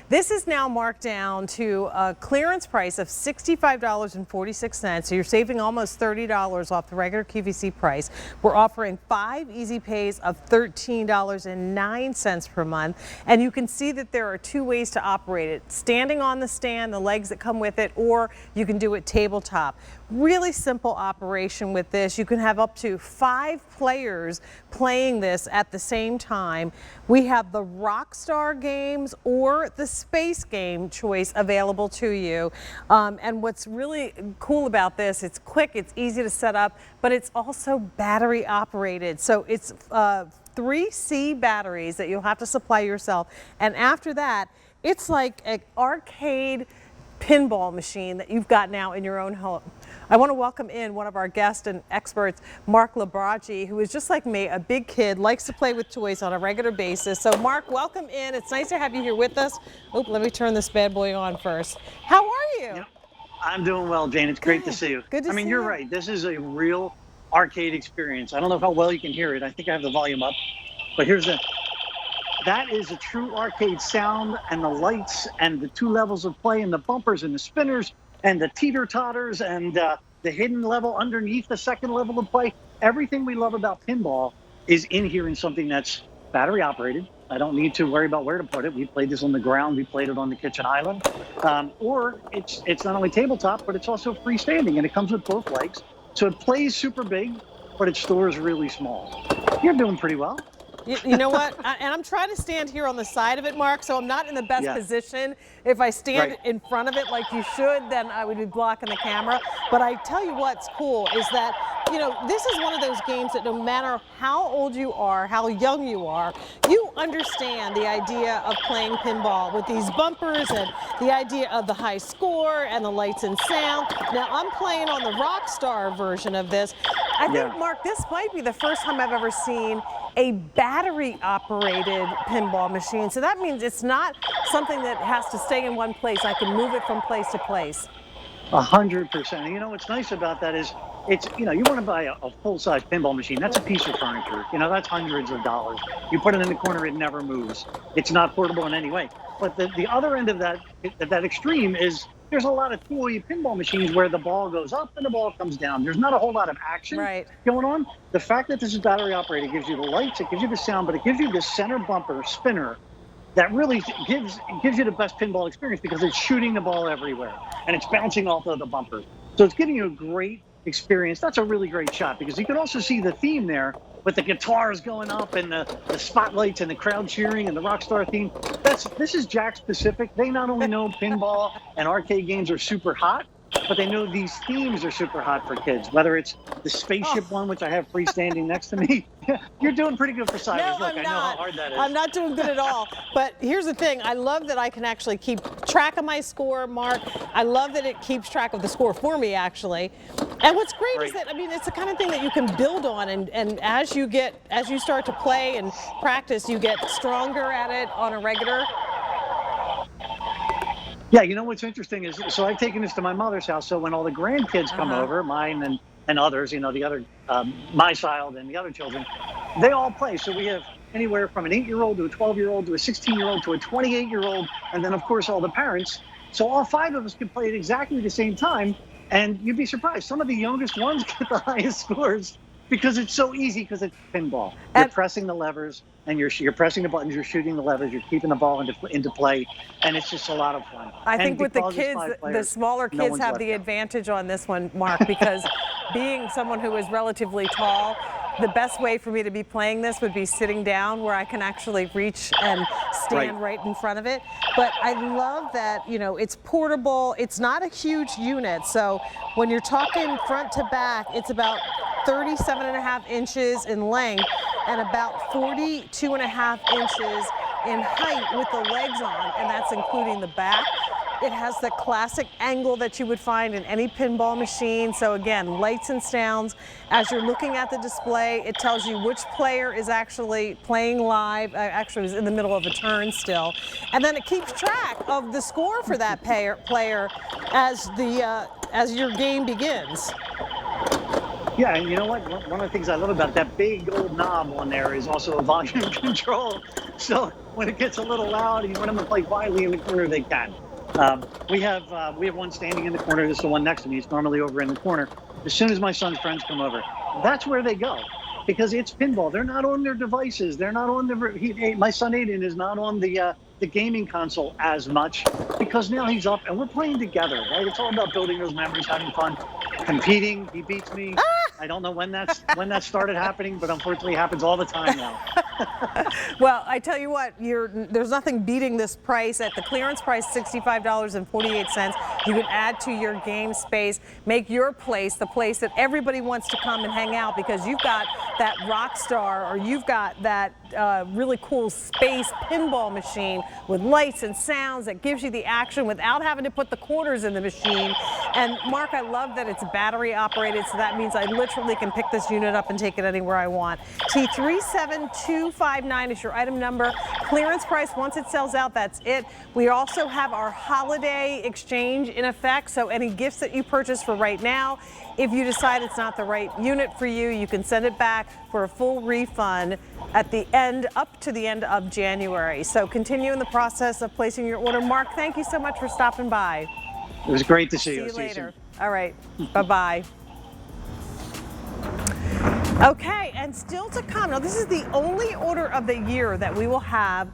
This is now marked down to a clearance price of $65.46, so you're saving almost $30 off the regular QVC price. We're offering 5 easy pays of $13.09 per month, and you can see that there are 2 ways to operate it: standing on the stand, the legs that come with it, or you can do it tabletop. Really simple operation with this. You can have up to 5 players playing this at the same time. We have the Rockstar games or the Space game choice available to you. And what's really cool about this, it's quick, it's easy to set up, but it's also battery operated. So it's 3C batteries that you'll have to supply yourself. And after that, it's like an arcade pinball machine that you've got now in your own home. I want to welcome in one of our guests and experts, Mark Labraggi, who is just like me, a big kid, likes to play with toys on a regular basis. So Mark, welcome in. It's nice to have you here with us. Oh, let me turn this bad boy on first. How are you? Yep. I'm doing well, Jane. It's great to see you. Good to see you. You're right. This is a real arcade experience. I don't know how well you can hear it. I think I have the volume up, but that is a true arcade sound, and the lights and the 2 levels of play and the bumpers and the spinners and the teeter-totters and the hidden level underneath the second level of play. Everything we love about pinball is in here in something that's battery operated. I don't need to worry about where to put it. We played this on the ground. We played it on the kitchen island. Or it's not only tabletop, but it's also freestanding, and it comes with both legs. So it plays super big, but it stores really small. You're doing pretty well. You know what? And I'm trying to stand here on the side of it, Mark, so I'm not in the best position. If I stand in front of it like you should, then I would be blocking the camera. But I tell you what's cool is that, you know, this is one of those games that no matter how old you are, how young you are, you understand the idea of playing pinball with these bumpers and the idea of the high score and the lights and sound. Now, I'm playing on the Rockstar version of this. I think, Mark, this might be the first time I've ever seen a battery-operated pinball machine. So that means it's not something that has to stay in one place. I can move it from place to place. 100%. And you know what's nice about that is it's, you know, you want to buy a full-size pinball machine. That's a piece of furniture. You know, that's hundreds of dollars. You put it in the corner, it never moves. It's not portable in any way. But the other end of that extreme is there's a lot of toy pinball machines where the ball goes up and the ball comes down. There's not a whole lot of action going on. The fact that this is battery operated gives you the lights, it gives you the sound, but it gives you this center bumper spinner that really gives you the best pinball experience because it's shooting the ball everywhere and it's bouncing off of the bumpers. So it's giving you a great experience. That's a really great shot because you can also see the theme there with the guitars going up and the spotlights and the crowd cheering and the Rockstar theme. This is Jack specific. They not only know pinball and arcade games are super hot, but they know these themes are super hot for kids, whether it's the spaceship one, which I have freestanding next to me. You're doing pretty good for size. No, Look, I know how hard that is. I'm not doing good at all. But here's the thing. I love that I can actually keep track of my score, Mark. I love that it keeps track of the score for me, actually. And what's great is that, I mean, it's the kind of thing that you can build on. And as you start to play and practice, you get stronger at it on a regular. Yeah, you know what's interesting is, so I've taken this to my mother's house, so when all the grandkids come over, mine and others, you know, the other, my child and the other children, they all play. So we have anywhere from an 8-year-old to a 12-year-old to a 16-year-old to a 28-year-old, and then, of course, all the parents. So all 5 of us can play at exactly the same time, and you'd be surprised. Some of the youngest ones get the highest scores because it's so easy because it's pinball. You're pressing the levers, and you're pressing the buttons, you're shooting the levers, you're keeping the ball into play, and it's just a lot of fun. I think with the kids, the smaller kids have the advantage on this one, Mark, because being someone who is relatively tall, the best way for me to be playing this would be sitting down where I can actually reach and stand right in front of it. But I love that, you know, it's portable. It's not a huge unit. So when you're talking front to back, it's about 37.5 inches in length and about 42.5 inches in height with the legs on, and that's including the back. It has the classic angle that you would find in any pinball machine. So again, lights and sounds. As you're looking at the display, it tells you which player is actually playing live. Actually, is in the middle of a turn still. And then it keeps track of the score for that player as your game begins. Yeah, and you know what? One of the things I love about that big old knob on there is also a volume control. So when it gets a little loud and you want them to play quietly in the corner, they can. We have one standing in the corner. This is the one next to me. It's normally over in the corner. As soon as my son's friends come over, that's where they go, because it's pinball. They're not on their devices. They're not on my son Aiden is not on the gaming console as much, because now he's up and we're playing together, right? It's all about building those memories, having fun, competing. He beats me. I don't know when that started happening, but unfortunately it happens all the time now. Well, I tell you what, there's nothing beating this price. At the clearance price, $65.48. You can add to your game space, make your place the place that everybody wants to come and hang out, because you've got that rock star, or you've got that really cool space pinball machine with lights and sounds that gives you the action without having to put the quarters in the machine. And Mark, I love that it's battery operated, so that means I literally can pick this unit up and take it anywhere I want. T37259 is your item number. Clearance price, once it sells out, that's it. We also have our holiday exchange in effect, so any gifts that you purchase for right now, if you decide it's not the right unit for you, you can send it back for a full refund at the end, up to the end of January. So continue in the process of placing your order. Mark, thank you so much for stopping by. It was great to see you. See you later. All right. Bye-bye. Okay, and still to come. Now, this is the only order of the year that we will have